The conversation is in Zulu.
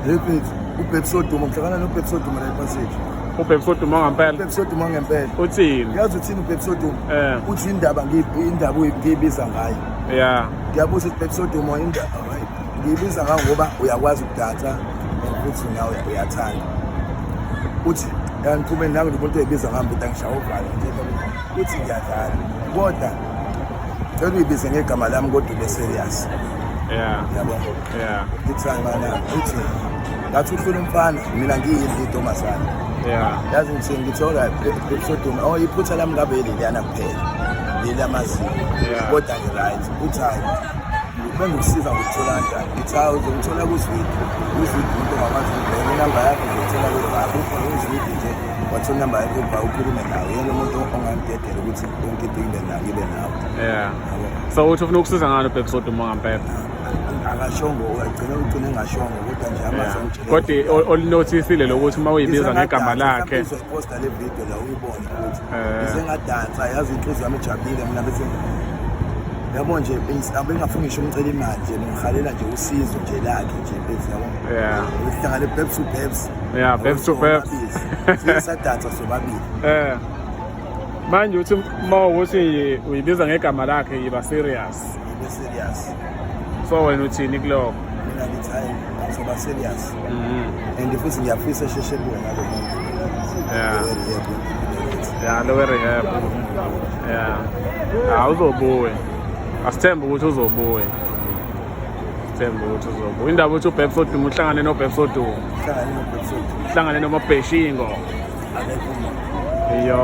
Repeat. Ubebsoduma ngihlangana nobebsoduma la ePassage. Ubebsoduma ngempela. Ubebsoduma ngempela. Uthini? Yazi uthini ubebsoduma? Uthi indaba ngiyibiza ngayo. Yeah. Ngiyabuza ukuthi ubebsoduma indaba ngiyibiza ngayo ngoba uyakwazi ukudansa futhi nawe uyathanda. Uthi ngiphume nangu umuntu oyibiza ngami ukuthi angishaya uvalo nje. Uthi ngiyadlala. Kodwa cela uyibize ngegama lami kodwa ube serious. Yeah. Yabona? Yeah. Ngithangana uthi ngathi uhlula umfana mina ngiyini Thomasana. Yeah. Yazi ngithola ebsoduma iphutha lami ngabe leliyana kuphela. Lelamazinyo. Kodwa right. Uthi hayi bengikusiza ngokuthola kanjani. Ngithi hayi uzongithola kuzwidi. Uzwidi umuntu ongakwazi ukubheka inamba yakho uzothola kwebhabu. Uzwidi nje wathola inamba yakho ebhabu ukhulume nawe. Yena umuntu ongangidedela ukuthi yonke into ibe nawe. Yeah. So uthi ufuna ukusiza ngani ubebsoduma ngempela? Akashongo ugcina ngashongo kodwa nje amazwi kodwa olinotisile lokuthi uma uyibiza ngegama lakhe iposta le video la uyibona ukuthi bese ngadansa yazi inhliziyo yami ejabulile mina bese yabo nje bengafuni ngisho umcela imali nje ngihalela nje usizo nje lakhe nje bese yabo uhlangane babes to babes babes to babes siyadansa sobabili manje uthi uma ukuthi uyibiza ngegama lakhe yiba serious so wena uthini kuloko? Mina ngithi hayi ngizoba serious and futhi ngiyafisa sheshe kuwe ngalo muntu lowe rehab awuzobuye asithembe ukuthi uzobuye indaba ukuthi ubebsoduma uhlangane nobebsoduma uhlangane nomabheshingo iyo